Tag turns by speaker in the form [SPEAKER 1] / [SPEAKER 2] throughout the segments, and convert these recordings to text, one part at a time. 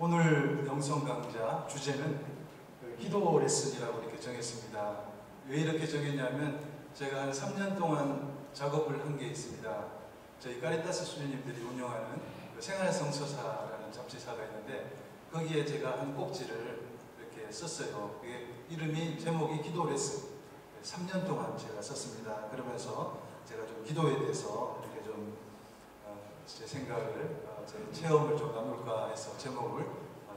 [SPEAKER 1] 오늘 영성 강좌 주제는 기도 레슨이라고 이렇게 정했습니다. 왜 이렇게 정했냐면 제가 한 3년 동안 작업을 한 게 있습니다. 저희 카리타스 수녀님들이 운영하는 생활성서사라는 잡지사가 있는데 거기에 제가 한 꼭지를 이렇게 썼어요. 그게 이름이 제목이 기도 레슨. 3년 동안 제가 썼습니다. 그러면서 제가 좀 기도에 대해서 이렇게 좀 제 생각을, 제 체험을 좀 나눌까 해서 제목을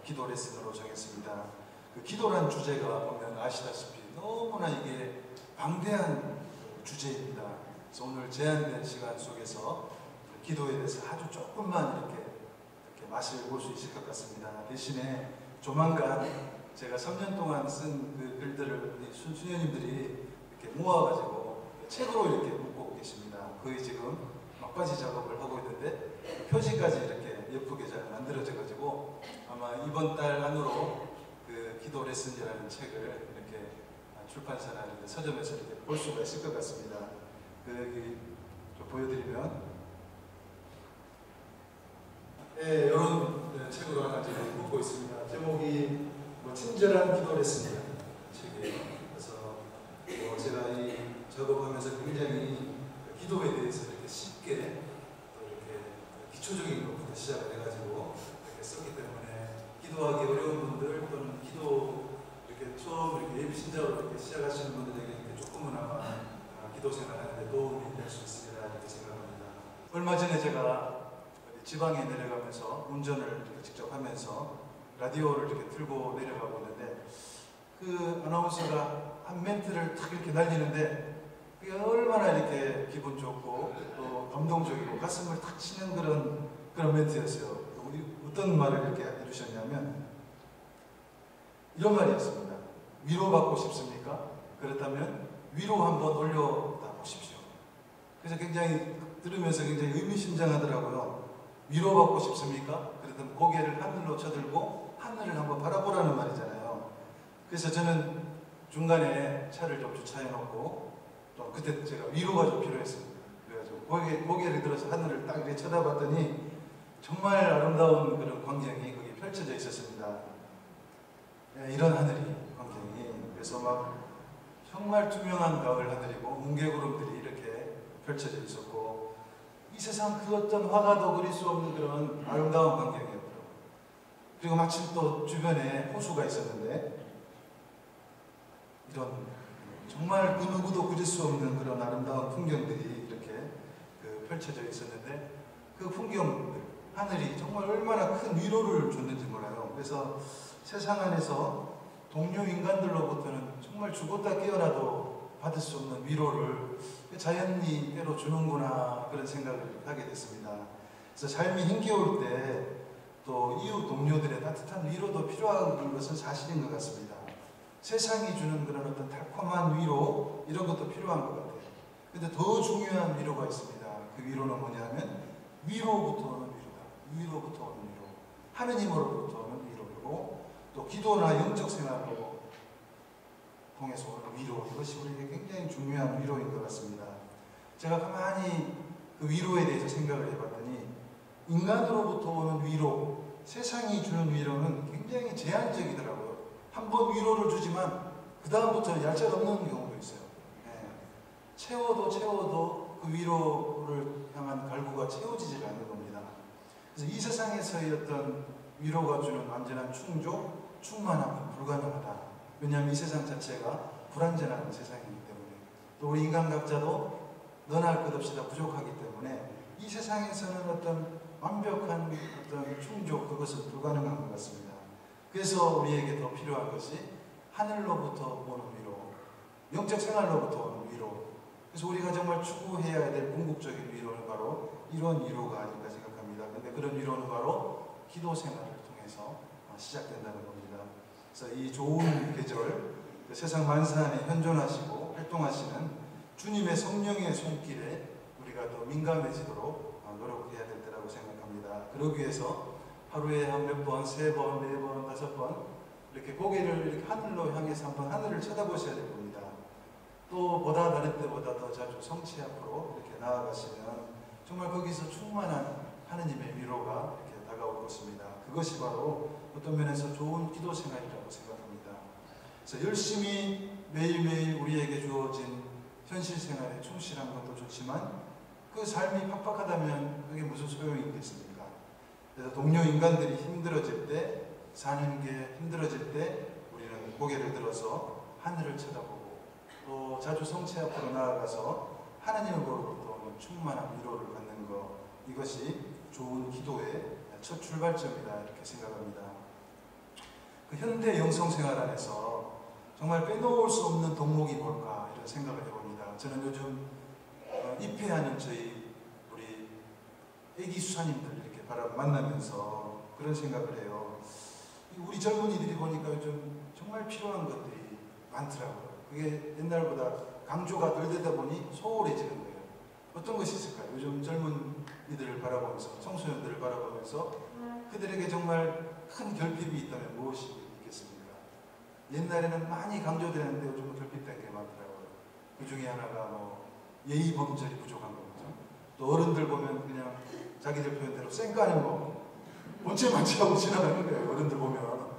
[SPEAKER 1] 기도 레슨으로 정했습니다. 그 기도란 주제가 보면 아시다시피 너무나 이게 방대한 주제입니다. 그래서 오늘 제한된 시간 속에서 기도에 대해서 아주 조금만 이렇게 맛을 볼 수 있을 것 같습니다. 대신에 조만간 제가 3년 동안 쓴 그 글들을 수녀님들이 이렇게 모아가지고 책으로 이렇게 묶고 계십니다. 거의 지금 막바지 작업을 하고 있는데 표지까지 이렇게 예쁘게 잘 만들어져가지고 아마 이번 달 안으로 그 기도 레슨이라는 책을 이렇게 출판사나 이렇게 서점에서 이렇게 볼 수가 있을 것 같습니다. 여기 좀 보여드리면 네, 이런 책으로 하나 제가 묶고 있습니다. 제목이 친절한 기도 레슨이라는 책이에요. 그래서 제가 이 작업하면서 굉장히 기도에 대해서 이렇게 쉽게 또 이렇게 기초적인 것부터 시작을 해가지고 이렇게 썼기 때문에 기도하기 어려운 분들 또는 기도 이렇게 처음 이렇게 예비 신자로 이렇게 시작하시는 분들에게 이렇게 조금은아마 기도 생활하는데 도움이 될 수 있으리라 이렇게 생각합니다. 얼마 전에 제가 지방에 내려가면서 운전을 이렇게 직접 하면서 라디오를 이렇게 들고 내려가고 있는데 그 아나운서가 한 멘트를 탁 이렇게 날리는데 그게 얼마나 이렇게 기분 좋고 또 감동적이고 가슴을 탁 치는 그런 멘트였어요. 어떤 말을 이렇게 해주셨냐면 이런 말이었습니다. 위로받고 싶습니까? 그렇다면 위로 한번 올려다 보십시오. 그래서 굉장히 들으면서 굉장히 의미심장하더라고요. 위로받고 싶습니까? 그렇다면 고개를 하늘로 쳐들고 하늘을 한번 바라보라는 말이잖아요. 그래서 저는 중간에 차를 좀 주차해놓고 또 그때 제가 위로가 좀 필요했습니다. 그래가지고 고개를 들어서 하늘을 딱 이렇게 쳐다봤더니 정말 아름다운 그런 광경이 거기 펼쳐져 있었습니다. 네, 이런 하늘이 광경이 그래서 막 정말 투명한 가을 하늘이고 뭉게구름들이 이렇게 펼쳐져 있었고 이 세상 그 어떤 화가도 그릴 수 없는 그런 아름다운 광경이었더라고요. 그리고 마침 또 주변에 호수가 있었는데 이런 정말 그 누구도 그릴 수 없는 그런 아름다운 풍경들이 이렇게 펼쳐져 있었는데 그 풍경들, 하늘이 정말 얼마나 큰 위로를 줬는지 몰라요. 그래서 세상 안에서 동료 인간들로부터는 정말 죽었다 깨어나도 받을 수 없는 위로를 자연이 때로 주는구나 그런 생각을 하게 됐습니다. 그래서 삶이 힘겨울 때 또 이웃 동료들의 따뜻한 위로도 필요한 것은 사실인 것 같습니다. 세상이 주는 그런 어떤 달콤한 위로 이런 것도 필요한 것 같아요. 근데 더 중요한 위로가 있습니다. 그 위로는 뭐냐면 위로부터 오는 위로다. 위로부터 오는 위로. 하느님으로부터 오는 위로고 또 기도나 영적 생활로 통해서 오는 위로. 이것이 우리에게 굉장히 중요한 위로인 것 같습니다. 제가 가만히 그 위로에 대해서 생각을 해봤더니 인간으로부터 오는 위로, 세상이 주는 위로는 굉장히 제한적이더라고요. 한번 위로를 주지만 그 다음부터 얄짤없는 경우도 있어요. 네. 채워도 그 위로를 향한 갈구가 채워지질 않는 겁니다. 그래서 이 세상에서의 어떤 위로가 주는 완전한 충족, 충만함은 불가능하다. 왜냐하면 이 세상 자체가 불완전한 세상이기 때문에 또 우리 인간 각자도 너나 할 것 없이 다 부족하기 때문에 이 세상에서는 어떤 완벽한 어떤 충족 그것은 불가능한 것 같습니다. 그래서 우리에게 더 필요한 것이 하늘로부터 오는 위로, 영적 생활로부터 오는 위로. 그래서 우리가 정말 추구해야 될 궁극적인 위로는 바로 이런 위로가 아닐까 생각합니다. 그런데 그런 위로는 바로 기도 생활을 통해서 시작된다는 겁니다. 그래서 이 좋은 계절, 세상 만사 안에 현존하시고 활동하시는 주님의 성령의 손길에 우리가 더 민감해지도록 노력해야 될 때라고 생각합니다. 그러기 위해서 하루에 한 몇 번, 3번, 4번, 5번 이렇게 고개를 이렇게 하늘로 향해서 한번 하늘을 쳐다보셔야 될 겁니다. 또 보다 다른 때보다 더 자주 성체 앞으로 이렇게 나아가시면 정말 거기서 충만한 하느님의 위로가 이렇게 다가올 것입니다. 그것이 바로 어떤 면에서 좋은 기도 생활이라고 생각합니다. 그래서 열심히 매일매일 우리에게 주어진 현실 생활에 충실한 것도 좋지만 그 삶이 팍팍하다면 그게 무슨 소용이 있겠습니까? 그래서 동료 인간들이 힘들어질 때, 사는 게 힘들어질 때 우리는 고개를 들어서 하늘을 쳐다보고 또 자주 성체 앞으로 나아가서 하나님으로부터 충만한 위로를 받는 것, 이것이 좋은 기도의 첫 출발점이다 이렇게 생각합니다. 그 현대 영성생활 안에서 정말 빼놓을 수 없는 덕목이 뭘까 이런 생각을 해봅니다. 저는 요즘 입회하는 저희 우리 애기 수사님들 이렇게 만나면서 그런 생각을 해요. 우리 젊은이들이 보니까 요즘 정말 필요한 것들이 많더라고요. 그게 옛날보다 강조가 덜 되다 보니 소홀해지는 거예요. 어떤 것이 있을까요? 요즘 젊은이들을 바라보면서, 청소년들을 바라보면서 그들에게 정말 큰 결핍이 있다면 무엇이 있겠습니까? 옛날에는 많이 강조되는데 요즘은 결핍된 게 많더라고요. 그 중에 하나가 예의 범절이 부족한 거죠. 또 어른들 보면 그냥 자기들 표현대로 쌩까는 거 본체만치 하고 지나가는 거예요. 어른들 보면.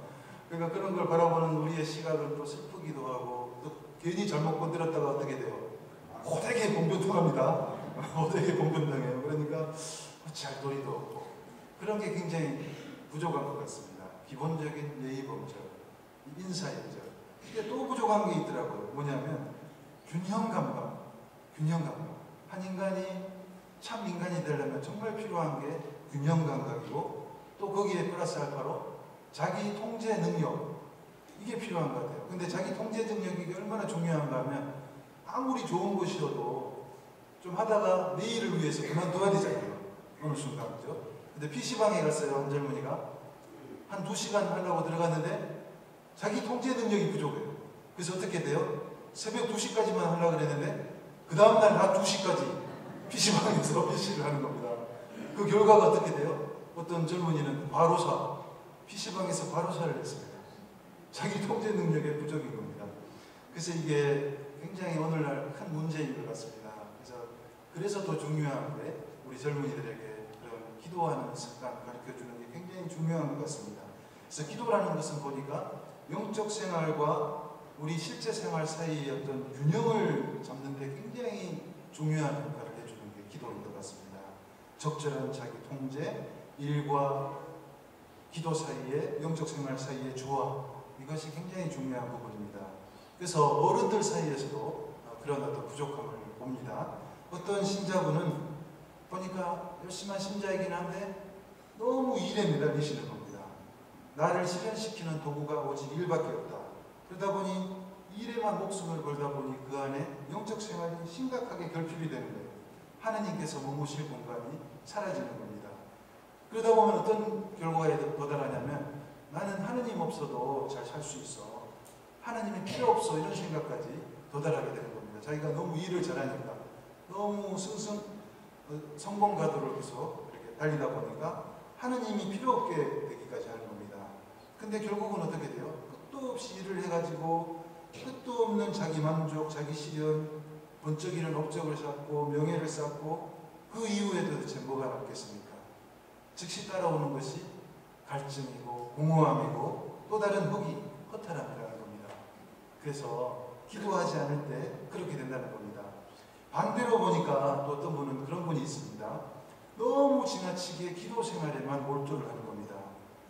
[SPEAKER 1] 그러니까 그런 걸 바라보는 우리의 시각은 또 슬프기도 하고 또 괜히 잘못 건드렸다가 어떻게 돼요? 호되게 공변통합니다. 호되게 공변당해요. 그러니까 잘도리도 없고 그런 게 굉장히 부족한 것 같습니다. 기본적인 예의 범절, 인사예절. 근데 또 부족한 게 있더라고요. 뭐냐면 균형 감각. 한 인간이 참 인간이 되려면 정말 필요한 게 균형 감각이고 또 거기에 플러스 알파로 자기 통제 능력, 이게 필요한 것 같아요. 근데 자기 통제 능력이 얼마나 중요한가 하면 아무리 좋은 것이어도 좀 하다가 내일을 위해서 그만둬야 되잖아요. 어느 순간, 그죠? 근데 PC방에 갔어요, 한 젊은이가. 한 2시간 하려고 들어갔는데 자기 통제 능력이 부족해요. 그래서 어떻게 돼요? 새벽 2시까지만 하려고 그랬는데 그 다음날 낮 2시까지 PC방에서 PC를 하는 겁니다. 그 결과가 어떻게 돼요? 어떤 젊은이는 과로사, PC방에서 과로사를 했습니다. 자기 통제 능력의 부족인 겁니다. 그래서 이게 굉장히 오늘날 큰 문제인 것 같습니다. 그래서 더 중요한 게 우리 젊은이들에게 그런 기도하는 습관 가르쳐주는 게 굉장히 중요한 것 같습니다. 그래서 기도라는 것은 보니까 영적 생활과 우리 실제 생활 사이의 어떤 균형을 잡는 데 굉장히 중요한 역할을 해주는 게 기도인 것 같습니다. 적절한 자기 통제, 일과 기도 사이에, 영적 생활 사이의 조화, 이것이 굉장히 중요한 부분입니다. 그래서 어른들 사이에서도 그런 어떤 부족함을 봅니다. 어떤 신자분은 보니까 열심한 신자이긴 한데 너무 일에 매달리시는 겁니다. 나를 실현시키는 도구가 오직 일밖에 없다. 그러다 보니 일에만 목숨을 걸다 보니 그 안에 영적 생활이 심각하게 결핍이 되는 거예요. 하나님께서 머무실 공간이 사라지는 겁니다. 그러다 보면 어떤 결과에 도달하냐면 나는 하나님 없어도 잘 살 수 있어. 하나님이 필요 없어. 이런 생각까지 도달하게 되는 겁니다. 자기가 너무 일을 잘하니까. 너무 성공 가도를 계속 이렇게 달리다 보니까 하나님이 필요 없게 되기까지 하는 겁니다. 근데 결국은 어떻게 돼요? 끝도 없이 일을 해가지고 끝도 없는 자기 만족, 자기 실현, 번쩍이는 업적을 쌓고 명예를 쌓고 그 이후에 도대체 뭐가 남겠습니까? 즉시 따라오는 것이 갈증이고 공허함이고 또 다른 허탈함이라는 겁니다. 그래서 기도하지 않을 때 그렇게 된다는 겁니다. 반대로 보니까 또 어떤 분은 그런 분이 있습니다. 너무 지나치게 기도 생활에만 몰두를 하는 겁니다.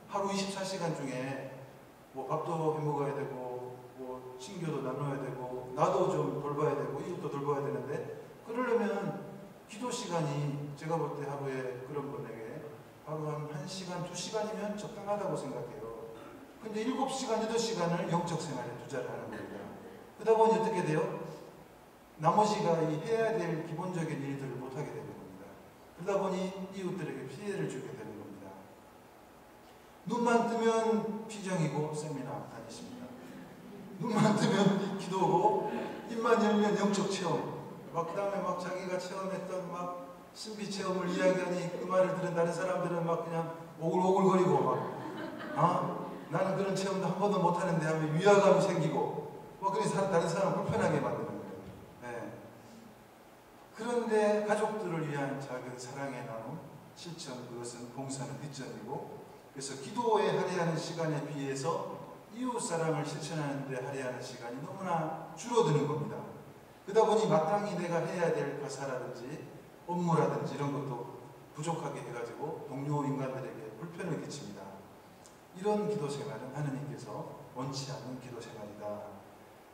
[SPEAKER 1] 하루 24시간 중에 뭐 밥도 해 먹어야 되고 뭐 친교도 나눠야 되고 나도 좀 돌봐야 되고 이것도 돌봐야 되는데 그러려면 기도 시간이 제가 볼 때 하루에 그런 분에게 하루 한 1시간, 2시간이면 적당하다고 생각해요. 근데 7시간, 8시간을 영적 생활에 투자를 하는 겁니다. 그러다 보니 어떻게 돼요? 나머지가 이 해야 될 기본적인 일들을 못하게 되는 겁니다. 그러다 보니 이웃들에게 피해를 주게 되는 겁니다. 눈만 뜨면 피정이고 세미나 다니십니다. 눈만 뜨면 기도고 입만 열면 영적 체험. 그 다음에 자기가 체험했던 신비 체험을 이야기하니 그 말을 들은 다른 사람들은 그냥 오글오글거리고 나는 그런 체험도 한 번도 못하는데 하면 위화감이 생기고 그래서 다른 사람 불편하게 만드는 거예요. 네. 그런데 가족들을 위한 작은 사랑의 나눔, 실천, 그것은 봉사는 뒷전이고 그래서 기도에 할애하는 시간에 비해서 이웃사랑을 실천하는 데 할애하는 시간이 너무나 줄어드는 겁니다. 그러다 보니 마땅히 내가 해야 될 가사라든지 업무라든지 이런 것도 부족하게 해가지고 동료 인간들에게 불편을 끼칩니다. 이런 기도 생활은 하느님께서 원치 않는 기도 생활이다.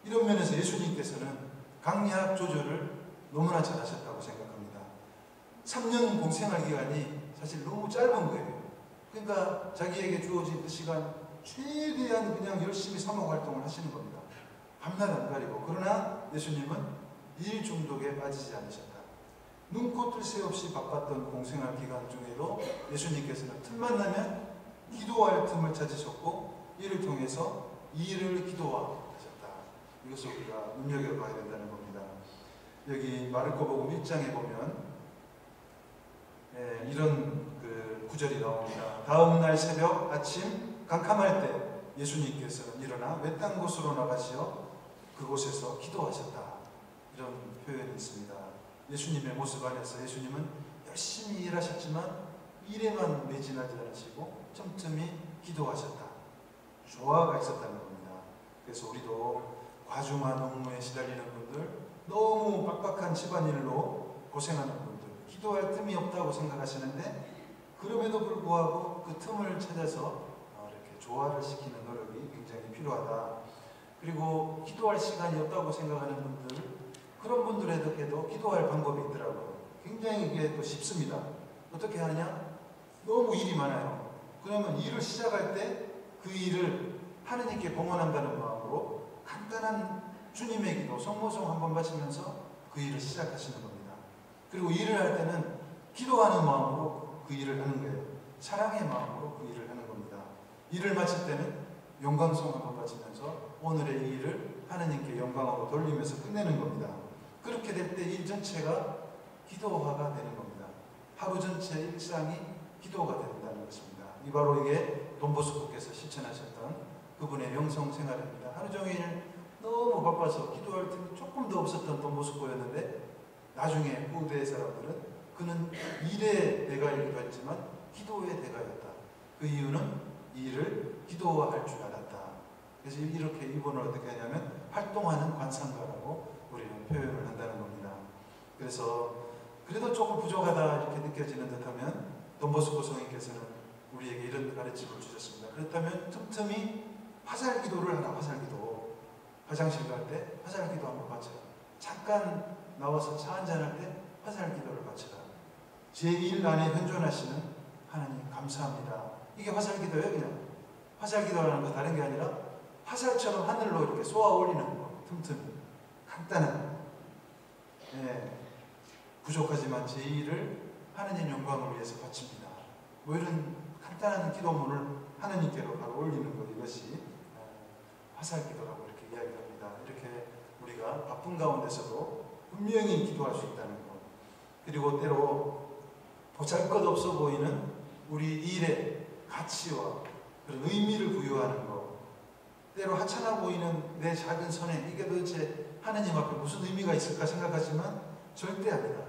[SPEAKER 1] 이런 면에서 예수님께서는 강약 조절을 너무나 잘하셨다고 생각합니다. 3년 공생활 기간이 사실 너무 짧은 거예요. 그러니까 자기에게 주어진 그 시간 최대한 그냥 열심히 사목 활동을 하시는 겁니다. 밤낮 안 가리고. 그러나 예수님은 일 중독에 빠지지 않으셨다. 눈코 뜰 새 없이 바빴던 공생활 기간 중에도 예수님께서는 틈만 나면 기도할 틈을 찾으셨고 이를 통해서 일을 기도하셨다. 이것을 우리가 눈여겨봐야 된다는 겁니다. 여기 마르코복음 1장에 보면 이런 그 구절이 나옵니다. 다음 날 새벽 아침 캄캄할 때 예수님께서는 일어나 외딴 곳으로 나가시어 그곳에서 기도하셨다. 이런 표현이 있습니다. 예수님의 모습 안에서 예수님은 열심히 일하셨지만 일에만 매진하지 않으시고 틈틈이 기도하셨다. 조화가 있었다는 겁니다. 그래서 우리도 과중한 업무에 시달리는 분들, 너무 빡빡한 집안일로 고생하는 분들, 기도할 틈이 없다고 생각하시는데 그럼에도 불구하고 그 틈을 찾아서 이렇게 조화를 시키는 노력이 굉장히 필요하다. 그리고 기도할 시간이 없다고 생각하는 분들, 그런 분들에게도 기도할 방법이 있더라고요. 굉장히 이게 또 쉽습니다. 어떻게 하느냐? 너무 일이 많아요. 그러면 일을 시작할 때 그 일을 하느님께 봉헌한다는 마음으로 간단한 주님의 기도, 성모송 한번 바치면서 그 일을 시작하시는 겁니다. 그리고 일을 할 때는 기도하는 마음으로 그 일을 하는 거예요. 사랑의 마음으로 그 일을 하는 겁니다. 일을 마칠 때는 영광송 한번 바치면서 오늘의 이 일을 하느님께 영광으로 돌리면서 끝내는 겁니다. 그렇게 될 때 일 전체가 기도화가 되는 겁니다. 하루 전체 일상이 기도가 된다는 것입니다. 이 바로 이게 돈보스코께서 실천하셨던 그분의 명성 생활입니다. 하루 종일 너무 바빠서 기도할 틈이 조금 더 없었던 돈보스코였는데 나중에 후대 사람들은 그는 일의 대가이기도 했지만 기도의 대가였다. 그 이유는 일을 기도화할 줄 알았다. 그래서 이렇게 이분을 어떻게 하냐면 활동하는 관상가라고 우리는 표현을 한다는 겁니다. 그래서 그래도 조금 부족하다 이렇게 느껴지는 듯하면 돈보스코 성인께서는 우리에게 이런 가르침을 주셨습니다. 그렇다면 틈틈이 화살기도를 하라. 화살기도. 화장실 갈 때 화살기도 한번 바쳐라. 잠깐 나와서 차 한잔할 때 화살기도를 바쳐라. 제 일 안에 현존하시는 하나님 감사합니다. 이게 화살기도예요. 그냥 화살기도라는 거 다른 게 아니라 화살처럼 하늘로 이렇게 쏘아 올리는 거. 틈틈이 간단한 부족하지만 제 일을 하느님 영광을 위해서 바칩니다. 뭐 이런 간단한 기도문을 하느님께로 바로 올리는 것, 이것이 화살기도라고 이렇게 이야기합니다. 이렇게 우리가 바쁜 가운데서도 분명히 기도할 수 있다는 것. 그리고 때로 보잘것없어 보이는 우리 일의 가치와 그런 의미를 부여하는 것. 때로 하찮아 보이는 내 작은 선행, 이게 도대체 하느님 앞에 무슨 의미가 있을까 생각하지만 절대 아니다.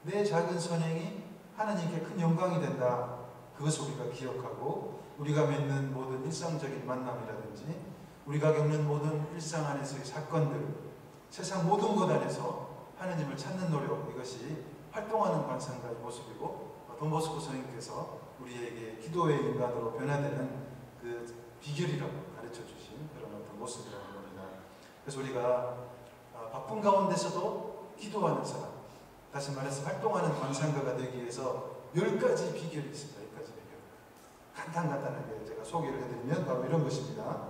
[SPEAKER 1] 내 작은 선행이 하나님께 큰 영광이 된다. 그것을 우리가 기억하고 우리가 맺는 모든 일상적인 만남이라든지 우리가 겪는 모든 일상 안에서의 사건들, 세상 모든 것 안에서 하나님을 찾는 노력, 이것이 활동하는 관상가의 모습이고 돈보스코 성인께서 우리에게 기도의 인간으로 변화되는 그 비결이라고 가르쳐 주신 그런 어떤 모습이라는 겁니다. 그래서 우리가 바쁜 가운데서도 기도하는 사람, 다시 말해서 활동하는 관상가가 되기 위해서 10가지 비결이 있습니다. 10가지 비결. 간단하게 제가 소개를 해드리면 바로 이런 것입니다.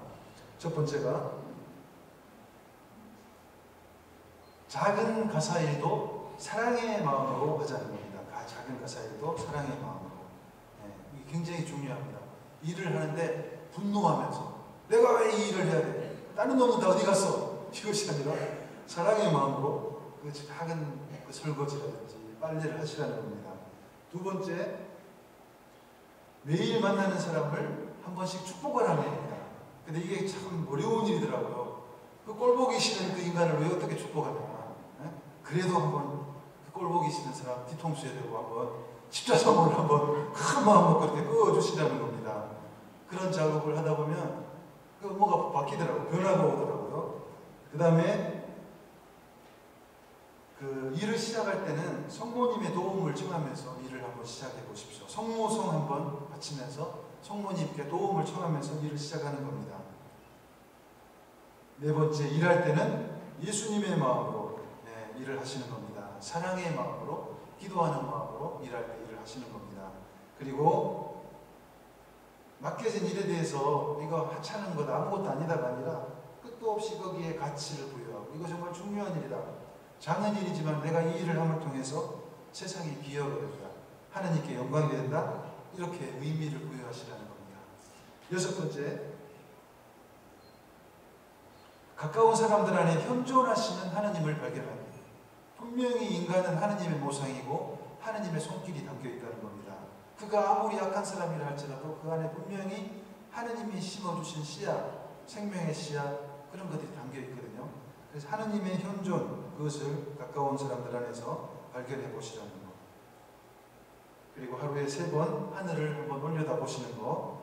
[SPEAKER 1] 첫 번째가 작은 가사일도 사랑의 마음으로 하자는 겁니다. 작은 가사일도 사랑의 마음으로. 이게 굉장히 중요합니다. 일을 하는데 분노하면서 내가 왜 이 일을 해야 돼? 다른 놈은 다 어디 갔어? 이것이 아니라 사랑의 마음으로 그 작은 그 설거지라든지 빨래를 하시라는 겁니다. 두 번째, 매일 만나는 사람을 한 번씩 축복을 하는 겁니다. 근데 이게 참 어려운 일이더라고요. 그 꼴보기 싫은 그 인간을 왜 어떻게 축복하냐. 그래도 한번 그 꼴보기 싫은 사람 뒤통수에 대고 한번 십자수를 한번 큰 마음 먹고 이렇게 끄어주시라는 겁니다. 겁니다. 그런 작업을 하다 보면 그 뭐가 바뀌더라고요. 변화가 오더라고요. 그 다음에 그 일을 시작할 때는 성모님의 도움을 청하면서 일을 한번 시작해 보십시오. 성모성 한번 바치면서 성모님께 도움을 청하면서 일을 시작하는 겁니다. 네 번째, 일할 때는 예수님의 마음으로 일을 하시는 겁니다. 사랑의 마음으로, 기도하는 마음으로 일할 때 일을 하시는 겁니다. 그리고 맡겨진 일에 대해서 이거 하찮은 것 아무것도 아니다가 아니라 끝도 없이 거기에 가치를 부여하고 이거 정말 중요한 일이다. 작은 일이지만 내가 이 일을 함을 통해서 세상이 기여가 된다. 하나님께 영광이 된다. 이렇게 의미를 부여하시라는 겁니다. 여섯 번째, 가까운 사람들 안에 현존하시는 하나님을 발견합니다. 분명히 인간은 하나님의 모상이고 하나님의 손길이 담겨있다는 겁니다. 그가 아무리 약한 사람이라 할지라도 그 안에 분명히 하나님이 심어주신 씨앗, 생명의 씨앗, 그런 것들이 담겨있거든요. 그래서 하나님의 현존, 그것을 가까운 사람들 안에서 발견해 보시라는 것. 그리고 하루에 3번 하늘을 한번 올려다 보시는 것.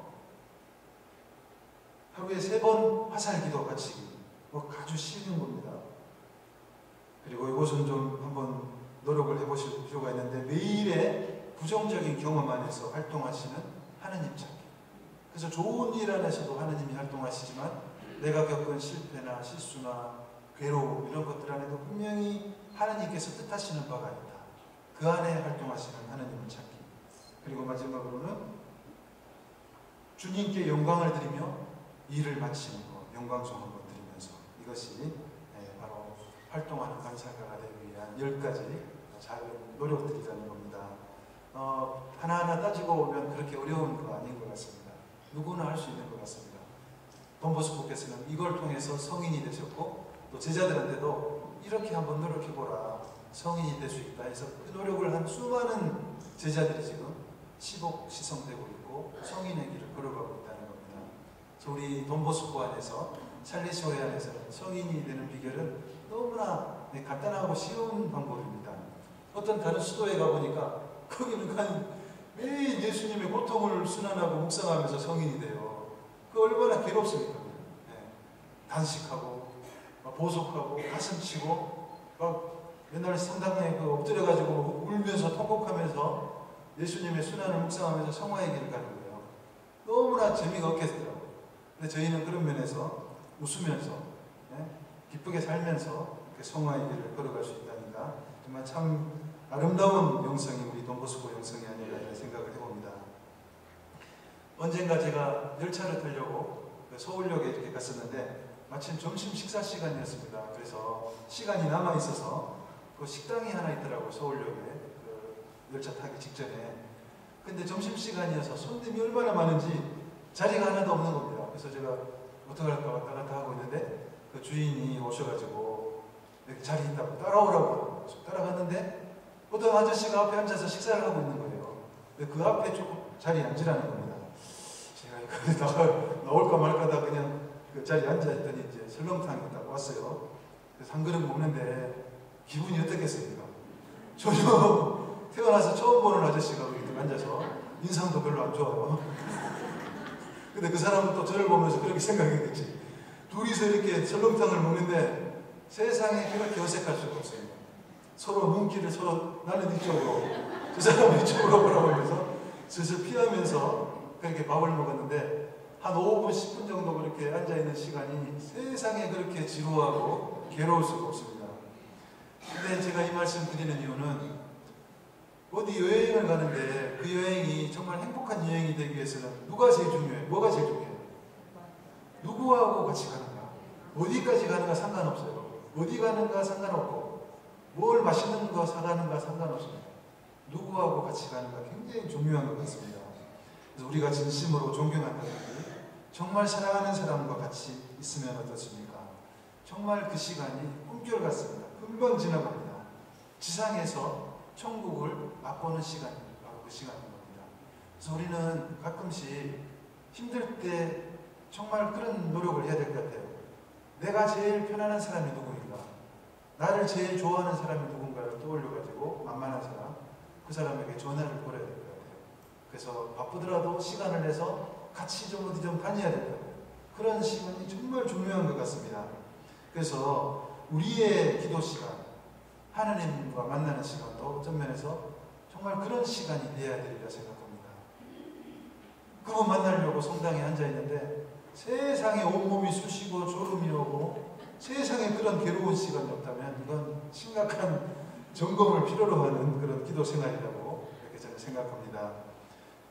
[SPEAKER 1] 하루에 3번 화살기도 바치기. 아주 쉬운 겁니다. 그리고 이것은 좀 한번 노력을 해보실 필요가 있는데, 매일의 부정적인 경험 안에서 활동하시는 하나님 찾기. 그래서 좋은 일 안에서도 하나님이 활동하시지만 내가 겪은 실패나 실수나 괴로움 이런 것들 안에도 분명히 하나님께서 뜻하시는 바가 있다. 그 안에 활동하시는 하나님을 찾기. 그리고 마지막으로는 주님께 영광을 드리며 일을 마치는 것, 영광송 한번 드리면서, 이것이 바로 활동하는 간사가가 되기 위한 10가지 작은 노력들이라는 겁니다. 하나하나 따지고 보면 그렇게 어려운 거 아닌 것 같습니다. 누구나 할 수 있는 것 같습니다. 돈보스코께서는 이걸 통해서 성인이 되셨고, 또 제자들한테도 이렇게 한번 노력해보라, 성인이 될 수 있다 해서 그 노력을 한 수많은 제자들이 지금 시복시성되고 있고 성인의 길을 걸어가고 있다는 겁니다. 그래서 우리 돈보스코 안에서, 찰리쇼회 안에서는 성인이 되는 비결은 너무나 간단하고 쉬운 방법입니다. 어떤 다른 수도에 가보니까 거기는 매일 예수님의 고통을 순환하고 묵상하면서 성인이 돼요. 그 얼마나 괴롭습니까? 단식하고 보석하고 가슴치고 막 맨날 성당에 엎드려가지고 울면서 통곡하면서 예수님의 순환을 묵상하면서 성화의 길을 가는 거예요. 너무나 재미가 없겠더라고요. 근데 저희는 그런 면에서 웃으면서 기쁘게 살면서 성화의 길을 걸어갈 수 있다니까 정말 참 아름다운 영성이 우리 돈보스코 영성이 아니라 이런 생각을 해봅니다. 언젠가 제가 열차를 타려고 서울역에 이렇게 갔었는데 마침 점심 식사 시간이었습니다. 그래서 시간이 남아 있어서 그 식당이 하나 있더라고요. 서울역에 그 열차 타기 직전에. 근데 점심 시간이어서 손님이 얼마나 많은지 자리가 하나도 없는 겁니다. 그래서 제가 어떡할까 왔다 갔다 하고 있는데 그 주인이 오셔가지고 이렇게 자리 있다고 따라오라고 따라갔는데 어떤 아저씨가 앞에 앉아서 식사를 하고 있는 거예요. 근데 그 앞에 조금 자리에 앉으라는 겁니다. 제가 나올까 말까다 그냥 그 자리에 앉아있더니 이제 설렁탕이 딱 왔어요. 그래서 한 그릇 먹는데 기분이 어떻겠습니까? 전혀 태어나서 처음 보는 아저씨가 거기 앉아서 인상도 별로 안 좋아요. 근데 그 사람은 또 저를 보면서 그렇게 생각했겠지. 둘이서 이렇게 설렁탕을 먹는데 세상에 그렇게 어색할 수가 없습니다. 서로 눈길을 서로 나는 이쪽으로 저 사람은 이쪽으로 보라면서 슬슬 피하면서 그렇게 밥을 먹었는데 한 5분, 10분 정도 그렇게 앉아있는 시간이 세상에 그렇게 지루하고 괴로울 수가 없습니다. 근데 제가 이 말씀 드리는 이유는 어디 여행을 가는데 그 여행이 정말 행복한 여행이 되기 위해서는 누가 제일 중요해요? 뭐가 제일 중요해요? 누구하고 같이 가는가? 어디까지 가는가 상관없어요. 어디 가는가 상관없고 뭘 맛있는 거 사가는가 상관없습니다. 누구하고 같이 가는가 굉장히 중요한 것 같습니다. 그래서 우리가 진심으로 존경하는 분이 정말 사랑하는 사람과 같이 있으면 어떻습니까? 정말 그 시간이 꿈결 같습니다. 금방 지나갑니다. 지상에서 천국을 맛보는 시간이 바로 그 시간인 겁니다. 그래서 우리는 가끔씩 힘들 때 정말 그런 노력을 해야 될 것 같아요. 내가 제일 편안한 사람이 누구인가? 나를 제일 좋아하는 사람이 누군가를 떠올려가지고 만만한 사람, 그 사람에게 전화를 걸어야 될 것 같아요. 그래서 바쁘더라도 시간을 내서 같이 좀 어디 좀 다녀야 된다. 그런 시간이 정말 중요한 것 같습니다. 그래서 우리의 기도 시간, 하나님과 만나는 시간도 어떤 면에서 정말 그런 시간이 되어야 되리라 생각합니다. 그분 만나려고 성당에 앉아 있는데 세상에 온몸이 쑤시고 졸음이 오고 세상에 그런 괴로운 시간이 없다면 이건 심각한 점검을 필요로 하는 그런 기도 생활이라고 이렇게 저는 생각합니다.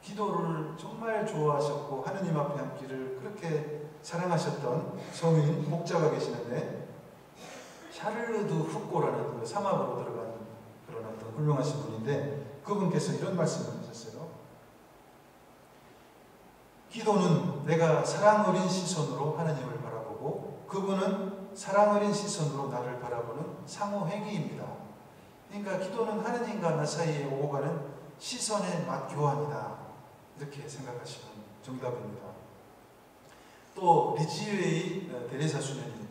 [SPEAKER 1] 기도를 정말 좋아하셨고 하느님 앞에 앉기를 그렇게 사랑하셨던 성인 목자가 계시는데 샤를르드 후꼬라는 그 사막으로 들어간 그런 어떤 훌륭하신 분인데 그분께서 이런 말씀을 하셨어요. 기도는 내가 사랑 어린 시선으로 하느님을 바라보고 그분은 사랑 어린 시선으로 나를 바라보는 상호행위입니다. 그러니까 기도는 하느님과 나 사이에 오고 가는 시선의 맞교환이다. 이렇게 생각하시면 정답입니다. 또 리지웨이 데레사 수녀님,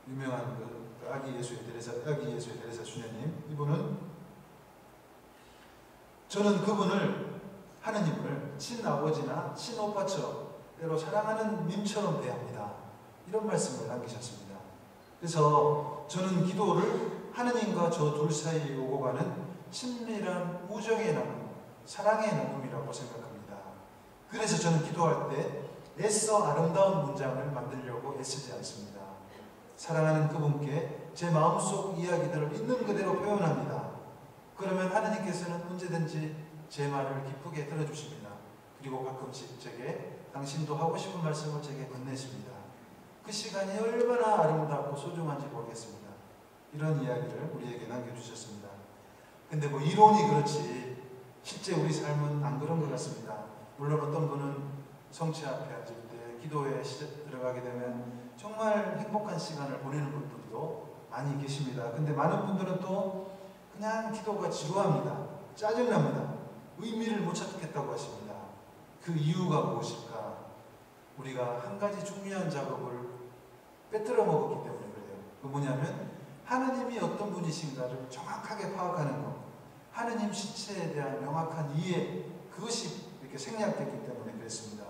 [SPEAKER 1] 유명한 그 아기 예수의 데레사 수녀님, 이분은 저는 그분을 하느님을 친아버지나 친오빠처럼 때로 사랑하는 님처럼 대합니다. 이런 말씀을 남기셨습니다. 그래서 저는 기도를 하느님과 저 둘 사이에 오고 가는 친밀한 우정의 나눔, 사랑의 나눔이라고 생각합니다. 그래서 저는 기도할 때 애써 아름다운 문장을 만들려고 애쓰지 않습니다. 사랑하는 그분께 제 마음속 이야기들을 있는 그대로 표현합니다. 그러면 하느님께서는 언제든지 제 말을 기쁘게 들어주십니다. 그리고 가끔씩 제게 당신도 하고 싶은 말씀을 제게 건네십니다. 그 시간이 얼마나 아름답고 소중한지 모르겠습니다. 이런 이야기를 우리에게 남겨주셨습니다. 근데 뭐 이론이 그렇지 실제 우리 삶은 안 그런 것 같습니다. 물론 어떤 분은 성체 앞에 앉을 때 기도에 들어가게 되면 정말 행복한 시간을 보내는 분들도 많이 계십니다. 근데 많은 분들은 또 그냥 기도가 지루합니다. 짜증납니다. 의미를 못 찾겠다고 하십니다. 그 이유가 무엇일까? 우리가 한 가지 중요한 작업을 빼뜨려 먹었기 때문에 그래요. 그 뭐냐면 하느님이 어떤 분이신가를 정확하게 파악하는 것, 하느님 실체에 대한 명확한 이해, 그것이 이렇게 생략됐기 때문에 그랬습니다.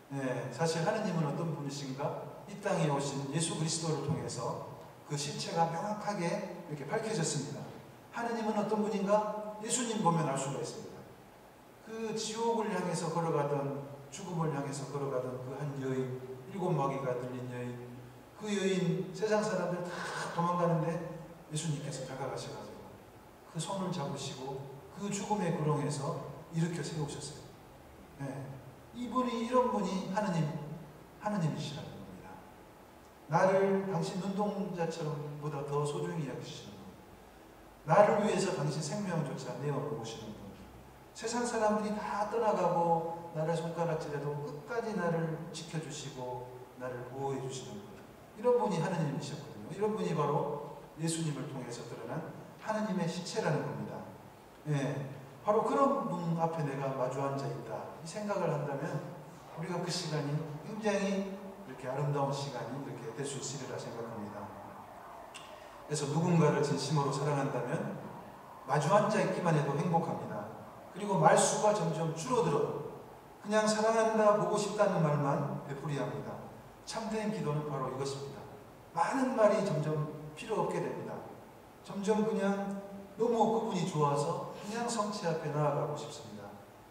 [SPEAKER 1] 네, 사실 하느님은 어떤 분이신가? 이 땅에 오신 예수 그리스도를 통해서 그 실체가 명확하게 이렇게 밝혀졌습니다. 하느님은 어떤 분인가? 예수님 보면 알 수가 있습니다. 그 지옥을 향해서 걸어가던, 죽음을 향해서 걸어가던 그 한 여인, 7마귀가 들린 여인, 그 여인 세상 사람들 다 도망가는데 예수님께서 다가가셔가지고 그 손을 잡으시고 그 죽음의 구렁에서 일으켜 세우셨어요. 네. 이분이 이런 분이 하느님이시라는 겁니다. 나를 당신 눈동자처럼 보다 더 소중히 여기시는 분, 나를 위해서 당신 생명조차 내어놓으시는 분, 세상 사람들이 다 떠나가고 나를 손가락질해도 끝까지 나를 지켜주시고 나를 보호해 주시는 분, 이런 분이 하느님이셨거든요. 이런 분이 바로 예수님을 통해서 드러난 하느님의 실체라는 겁니다. 네. 바로 그런 분 앞에 내가 마주 앉아 있다, 이 생각을 한다면 우리가 그 시간이 굉장히 이렇게 아름다운 시간이 이렇게 될 수 있으리라 생각합니다. 그래서 누군가를 진심으로 사랑한다면 마주 앉아 있기만 해도 행복합니다. 그리고 말수가 점점 줄어들어요. 그냥 사랑한다, 보고 싶다는 말만 되풀이 합니다. 참된 기도는 바로 이것입니다. 많은 말이 점점 필요 없게 됩니다. 점점 그냥 너무 그분이 좋아서 그냥 성체 앞에 나아가고 싶습니다.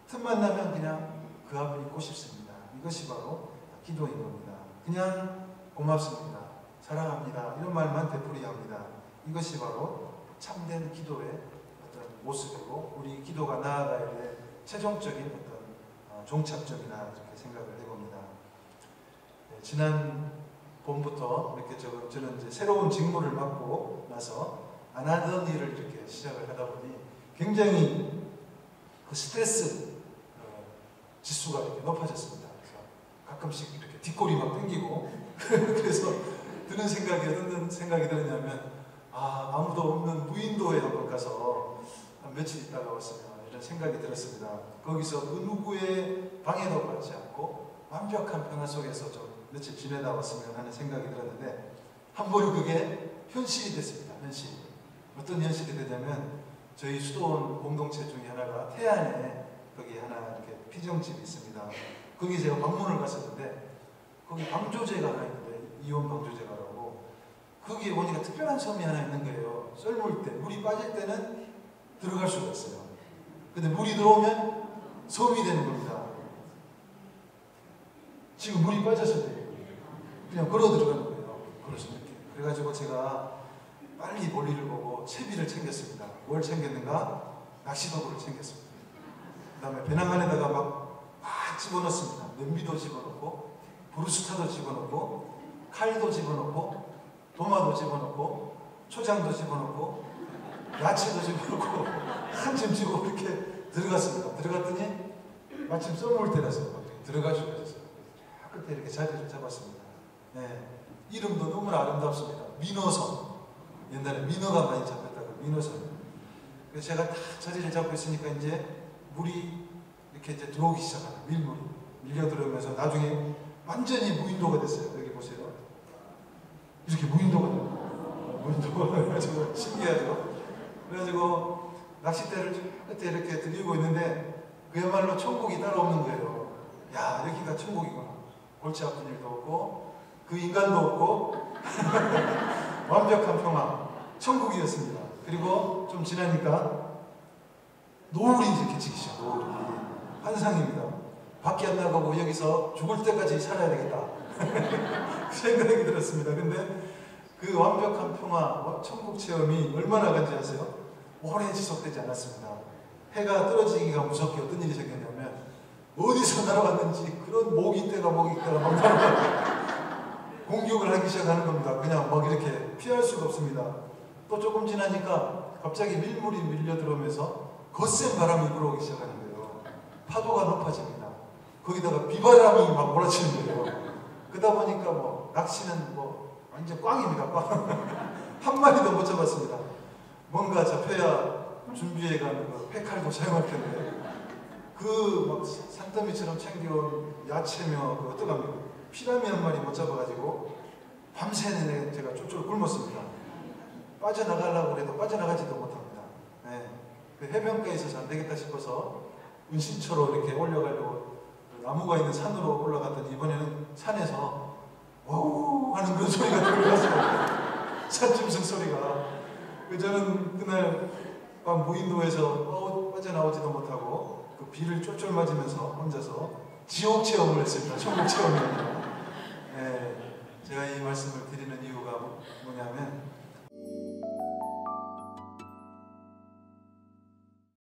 [SPEAKER 1] 틈만 나면 그냥 그 앞에 있고 싶습니다. 이것이 바로 기도인 겁니다. 그냥 고맙습니다, 사랑합니다, 이런 말만 되풀이합니다. 이것이 바로 참된 기도의 어떤 모습이고 우리 기도가 나아가야 될 최종적인 어떤 종착점이다, 이렇게 생각을 해봅니다. 네, 지난 봄부터 이렇게 저는 이제 새로운 직무를 맡고 나서 안 하던 일을 이렇게 시작을 하다 보니 굉장히 그 스트레스 지수가 이렇게 높아졌습니다. 그래서 가끔씩 이렇게 뒷골이 막 땡기고 그래서 드는 생각이 어떤 생각이 드냐면 아무도 없는 무인도에 한번 가서 한 며칠 있다가 왔으면 이런 생각이 들었습니다. 거기서 그 누구의 방해도 받지 않고 완벽한 평화 속에서 좀 며칠 지내다 왔으면 하는 생각이 들었는데 한 번 그게 현실이 됐습니다. 현실. 어떤 현실이 되냐면 저희 수도원 공동체 중에 하나가 태안에 거기 하나 이렇게 피정집이 있습니다. 거기 제가 방문을 갔었는데 거기 방조제가 하나 있는데 이온 방조제가라고 거기에 보니까 특별한 섬이 하나 있는 거예요. 썰물 때 물이 빠질 때는 들어갈 수가 있어요. 근데 물이 들어오면 섬이 되는 겁니다. 지금 물이 빠졌을 때 그냥 걸어 들어가는 거예요. 걸어서 이렇게. 그래가지고 제가 빨리 볼일을 보고 채비를 챙겼습니다. 뭘 챙겼는가? 낚시도구를 챙겼습니다. 그 다음에 배낭 안에다가 막 집어넣습니다. 냄비도 집어넣고 브루스타도 집어넣고 칼도 집어넣고 도마도 집어넣고 초장도 집어넣고 야채도 집어넣고 한짐 집어 이렇게 들어갔습니다. 들어갔더니 마침 썰물 때라서 들어갈 수가 있었어요. 그때 이렇게 자리를 잡았습니다. 네. 이름도 너무나 아름답습니다. 민어섬. 옛날에 민어가 많이 잡혔다고 민어섬. 그래서 제가 다 자리를 잡고 있으니까 이제 물이 이렇게 이제 들어오기 시작하는 밀물이 밀려 들어오면서 나중에 완전히 무인도가 됐어요. 여기 보세요. 이렇게 무인도가 돼요. 무인도가 돼가지고 신기하죠. 그래가지고 낚싯대를 끝에 이렇게 들이고 있는데 그야말로 천국이 따로 없는 거예요. 야, 여기가 천국이구나. 골치 아픈 일도 없고 그 인간도 없고 완벽한 평화 천국이었습니다. 그리고 좀 지나니까 노을이 이렇게 지기 시작. 노을이 환상입니다. 밖에 안 나가고 여기서 죽을 때까지 살아야 되겠다 그 생각이 들었습니다. 근데 그 완벽한 평화 천국 체험이 얼마나 간지 아세요? 오래 지속되지 않았습니다. 해가 떨어지기가 무섭게 어떤 일이 생겼냐면 어디서 날아왔는지 그런 모기떼가 막 날아와요. 공격을 하기 시작하는 겁니다. 그냥 막 이렇게 피할 수가 없습니다. 또 조금 지나니까 갑자기 밀물이 밀려 들어오면서 거센 바람이 불어오기 시작하는 거예요. 파도가 높아집니다. 거기다가 비바람이 막 몰아치는 거예요. 그러다 보니까 뭐 낚시는 뭐 완전 꽝입니다. 꽝. 한 마리도 못 잡았습니다. 뭔가 잡혀야 준비해가는 거 패칼도 사용할 텐데 그 막 산더미처럼 챙겨온 야채며 그 어떡합니까? 피라미 한 마리 못 잡아가지고 밤새 내내 제가 쫄쫄 굶었습니다. 빠져나가려고 해도 빠져나가지도 못합니다. 네. 그 해변가에 있어서 안 되겠다 싶어서 은신처로 이렇게 올려가려고 나무가 있는 산으로 올라갔더니 이번에는 산에서 와우 하는 그런 소리가 들려서 산짐승 소리가 저는 그날 밤 무인도에서 빠져나오지도 못하고 그 비를 쫄쫄 맞으면서 혼자서 지옥 체험을 했습니다. 천국 체험이 아니라. 네, 제가 이 말씀을 드리는 이유가 뭐냐면